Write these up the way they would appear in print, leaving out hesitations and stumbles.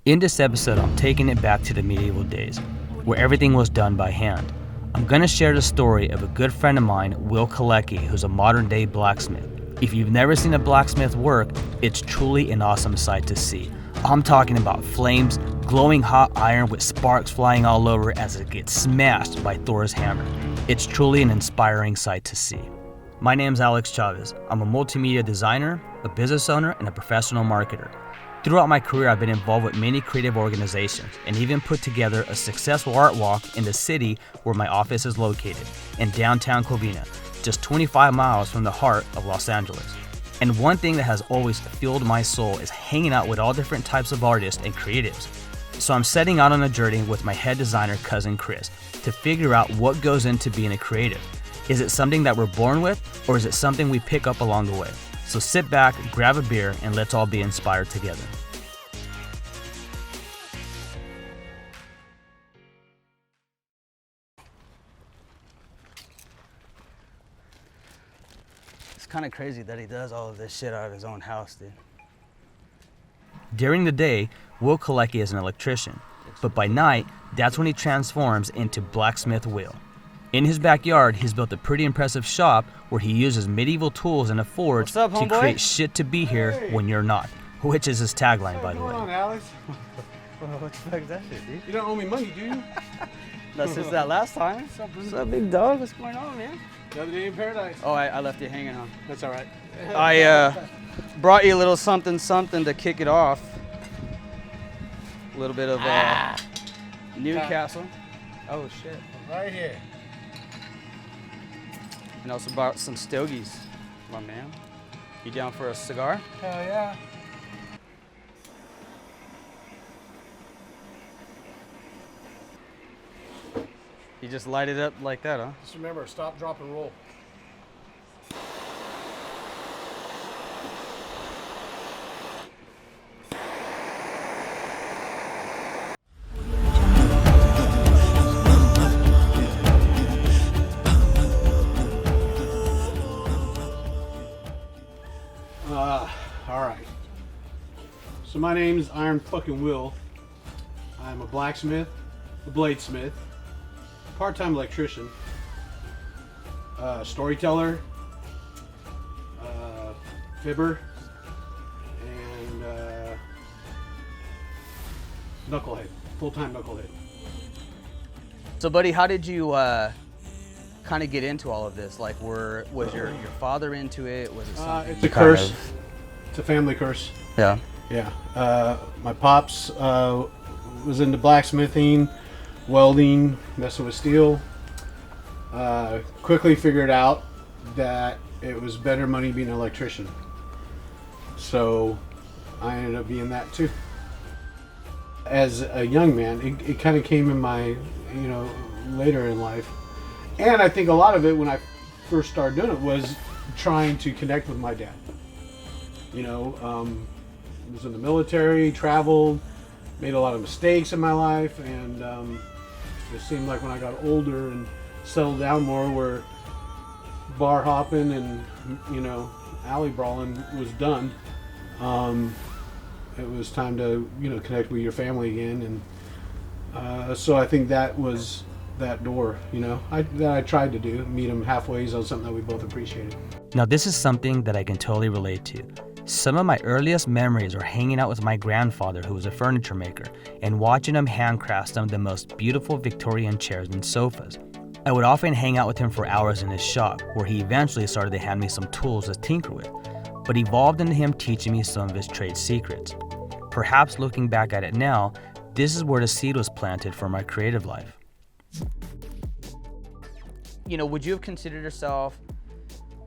In this episode, I'm taking it back to the medieval days, where everything was done by hand. I'm going to share the story of a good friend of mine, Will Killackey, who's a modern-day blacksmith. If you've never seen a blacksmith work, it's truly an awesome sight to see. I'm talking about flames, glowing hot iron with sparks flying all over as it gets smashed by Thor's hammer. It's truly an inspiring sight to see. My name's Alex Chavez. I'm a multimedia designer, a business owner, and a professional marketer. Throughout my career, I've been involved with many creative organizations and even put together a successful art walk in the city where my office is located, in downtown Covina, just 25 miles from the heart of Los Angeles. And one thing that has always fueled my soul is hanging out with all different types of artists and creatives. So I'm setting out on a journey with my head designer cousin Chris to figure out what goes into being a creative. Is it something that we're born with, or is it something we pick up along the way? So sit back, grab a beer, and let's all be inspired together. It's kind of crazy that he does all of this shit out of his own house, dude. During the day, Will Killackey is an electrician, but by night, that's when he transforms into Blacksmith Will. In his backyard, he's built a pretty impressive shop where he uses medieval tools and a forge to create shit to be here when you're not, which is his tagline, by the way. What's going on, Alex? What the fuck is that shit, dude? You don't owe me money, do you? Not since that last time. What's up, big dog? What's going on, man? Another day in paradise. Oh, I left you hanging, huh? That's all right. I brought you a little something to kick it off. A little bit of Newcastle. Oh, shit. Right here. And also brought some stogies, my man. You down for a cigar? Hell yeah. You just light it up like that, huh? Just remember, stop, drop, and roll. All right. So my name's Iron fucking Will. I'm a blacksmith, a bladesmith, part-time electrician, storyteller, fibber, and knucklehead, full-time knucklehead. So, buddy, how did you kind of get into all of this? Like, was your father into it? Was it something? It's a curse. It's a family curse. Yeah. Yeah. My pops was into blacksmithing, welding, messing with steel. Quickly figured out that it was better money being an electrician. So I ended up being that too. As a young man, it kind of came in my, later in life. And I think a lot of it when I first started doing it was trying to connect with my dad. Was in the military, traveled, made a lot of mistakes in my life, and it seemed like when I got older and settled down more, where bar hopping and alley brawling was done, it was time to connect with your family again, and so I think that was that door, that I tried to do, meet them halfway on something that we both appreciated. Now, this is something that I can totally relate to. Some of my earliest memories are hanging out with my grandfather, who was a furniture maker, and watching him handcraft some of the most beautiful Victorian chairs and sofas. I would often hang out with him for hours in his shop, where he eventually started to hand me some tools to tinker with, but evolved into him teaching me some of his trade secrets. Perhaps looking back at it now, this is where the seed was planted for my creative life. Would you have considered yourself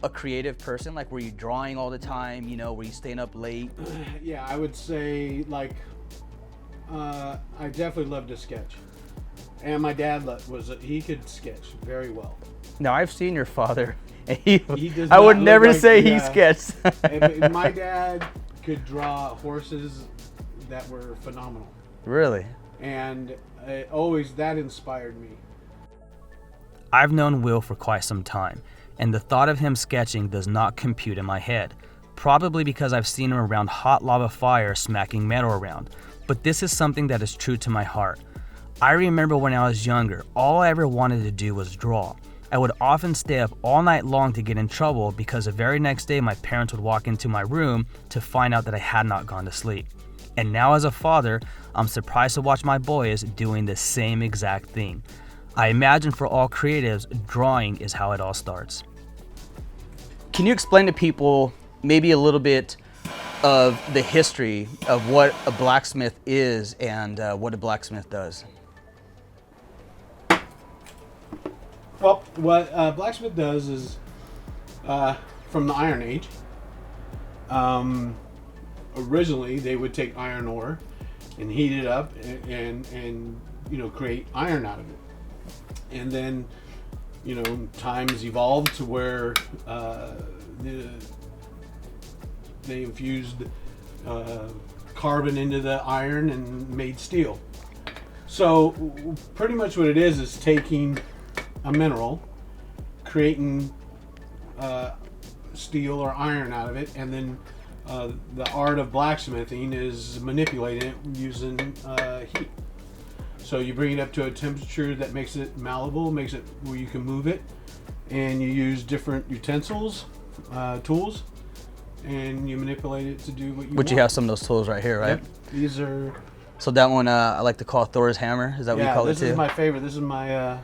a creative person? Like, were you drawing all the time? Were you staying up late? Yeah, I would say, I definitely loved to sketch. And my dad he could sketch very well. Now, I've seen your father. I would never say he sketched. And my dad could draw horses that were phenomenal. Really? And that inspired me. I've known Will for quite some time, and the thought of him sketching does not compute in my head, probably because I've seen him around hot lava fire smacking metal around. but this is something that is true to my heart. I remember when I was younger, all I ever wanted to do was draw. I would often stay up all night long to get in trouble because the very next day my parents would walk into my room to find out that I had not gone to sleep. And now as a father, I'm surprised to watch my boys doing the same exact thing. I imagine for all creatives, drawing is how it all starts. Can you explain to people maybe a little bit of the history of what a blacksmith is and what a blacksmith does? Well, what blacksmith does is from the Iron Age. Originally, they would take iron ore and heat it up and create iron out of it. And then times evolved to where they infused carbon into the iron and made steel. So pretty much what it is taking a mineral, creating steel or iron out of it, and then the art of blacksmithing is manipulating it using heat. So you bring it up to a temperature that makes it malleable, makes it where you can move it, and you use different utensils, tools, and you manipulate it to do what you want. But you have some of those tools right here, right? Yep. These are... So that one I like to call Thor's hammer. Is that what you call it too? This is my favorite. This is my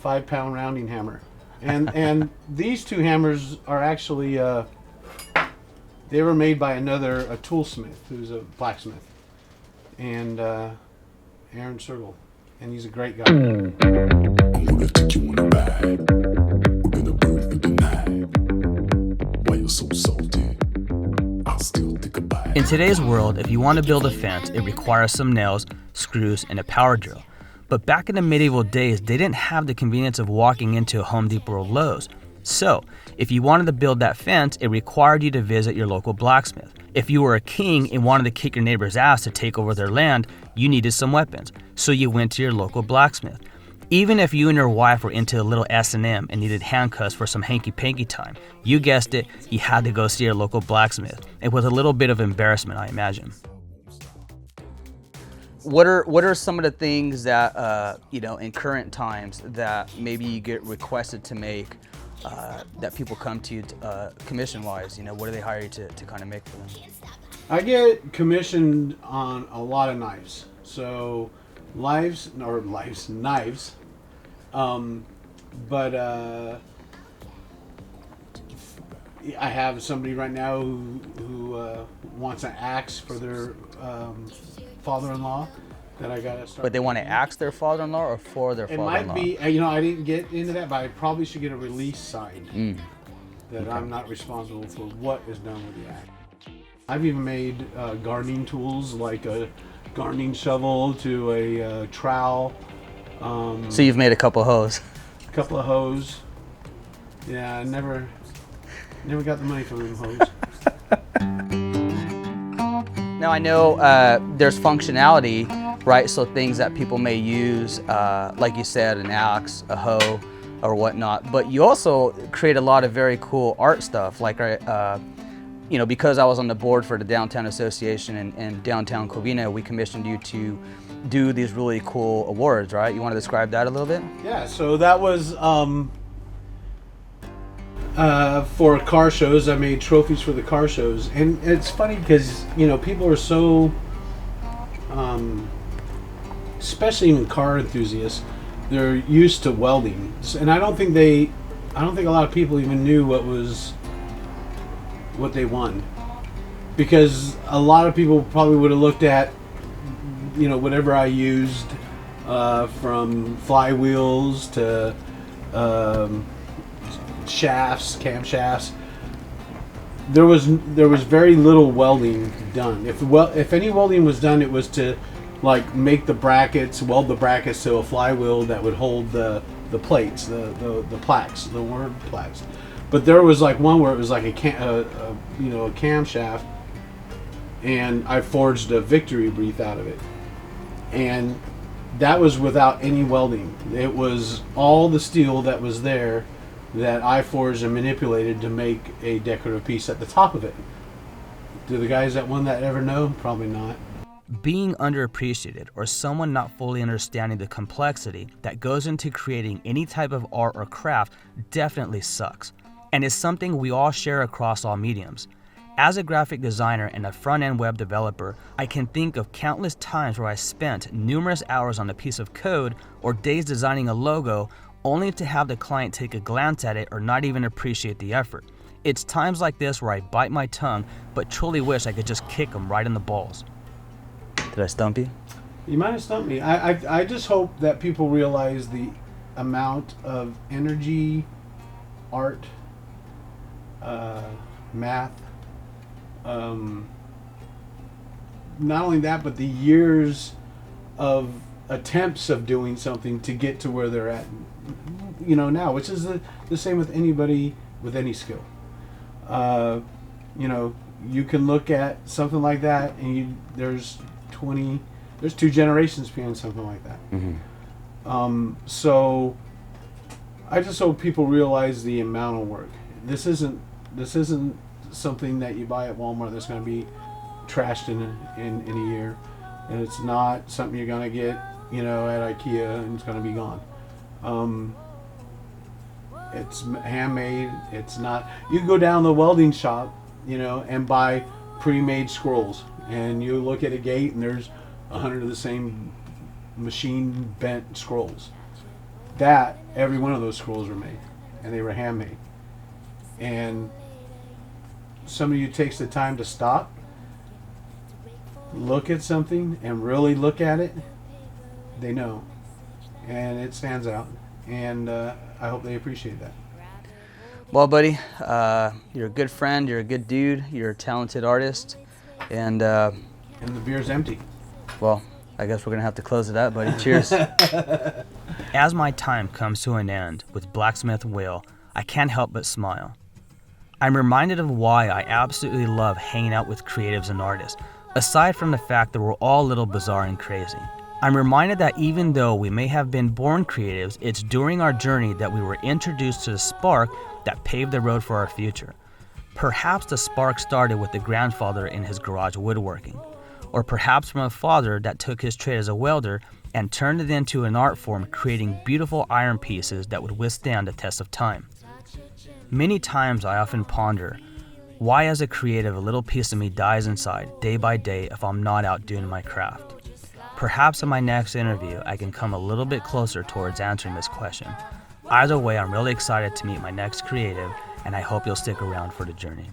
5-pound rounding hammer. And these two hammers are actually... they were made by a toolsmith who's a blacksmith. And... Aaron Sergel, and he's a great guy. I'm gonna take you on a ride. We're gonna burn through the night. Why you're so salty? I'll still take a bite. In today's world, if you want to build a fence, it requires some nails, screws, and a power drill. But back in the medieval days, they didn't have the convenience of walking into a Home Depot or Lowe's. So, if you wanted to build that fence, it required you to visit your local blacksmith. If you were a king and wanted to kick your neighbor's ass to take over their land, you needed some weapons. So you went to your local blacksmith. Even if you and your wife were into a little S&M and needed handcuffs for some hanky-panky time, you guessed it, you had to go see your local blacksmith. And with a little bit of embarrassment, I imagine. What are some of the things that in current times that maybe you get requested to make that people come to you commission-wise? What do they hire you to kind of make for them? I get commissioned on a lot of knives. So knives. But I have somebody right now who wants an axe for their father-in-law that I gotta start. But they want to axe their father-in-law or for their father-in-law? It might be, I didn't get into that, but I probably should get a release signed that okay. I'm not responsible for what is done with the axe. I've even made gardening tools, like a gardening shovel to a trowel. So you've made a couple of hoes. A couple of hoes. Yeah, I never got the money from them hoes. Now I know there's functionality, right? So things that people may use, like you said, an axe, a hoe, or whatnot. But you also create a lot of very cool art stuff, like because I was on the board for the Downtown Association and Downtown Covina, we commissioned you to do these really cool awards, right? You want to describe that a little bit? Yeah, so that was for car shows. I made trophies for the car shows. And it's funny because, people are so, especially even car enthusiasts, they're used to welding. And I don't think a lot of people even knew what they won, because a lot of people probably would have looked at whatever I used, from flywheels to shafts, camshafts. There was very little welding done. If any welding was done, it was to make the brackets, weld the brackets to a flywheel that would hold the plates, the plaques, the word plaques. But there was one where it was like a camshaft, and I forged a victory wreath out of it, and that was without any welding. It was all the steel that was there that I forged and manipulated to make a decorative piece at the top of it. Do the guys that won that ever know? Probably not. Being underappreciated or someone not fully understanding the complexity that goes into creating any type of art or craft definitely sucks, and is something we all share across all mediums. As a graphic designer and a front-end web developer, I can think of countless times where I spent numerous hours on a piece of code or days designing a logo only to have the client take a glance at it or not even appreciate the effort. It's times like this where I bite my tongue, but truly wish I could just kick them right in the balls. Did I stump you? You might have stumped me. I just hope that people realize the amount of energy, art, math, not only that, but the years of attempts of doing something to get to where they're at, now, which is the same with anybody with any skill. You can look at something like that, and there's 2 generations behind something like that. So I just hope people realize the amount of work. This isn't something that you buy at Walmart that's going to be trashed in a year, and it's not something you're going to get at IKEA and it's going to be gone. It's handmade. It's not. You can go down the welding shop, and buy pre-made scrolls, and you look at a gate and there's 100 of the same machine bent scrolls. Every one of those scrolls were made, and they were handmade. And somebody who takes the time to stop, look at something and really look at it, they know, and it stands out, and I hope they appreciate that. Well, buddy, you're a good friend, you're a good dude, you're a talented artist, and the beer's empty. well, I guess we're gonna have to close it out, buddy. Cheers. As my time comes to an end with Blacksmith Will, I can't help but smile. I'm reminded of why I absolutely love hanging out with creatives and artists, aside from the fact that we're all a little bizarre and crazy. I'm reminded that even though we may have been born creatives, it's during our journey that we were introduced to the spark that paved the road for our future. Perhaps the spark started with the grandfather in his garage woodworking, or perhaps from a father that took his trade as a welder and turned it into an art form, creating beautiful iron pieces that would withstand the test of time. Many times I often ponder, why as a creative a little piece of me dies inside day by day if I'm not out doing my craft? Perhaps in my next interview I can come a little bit closer towards answering this question. Either way, I'm really excited to meet my next creative, and I hope you'll stick around for the journey.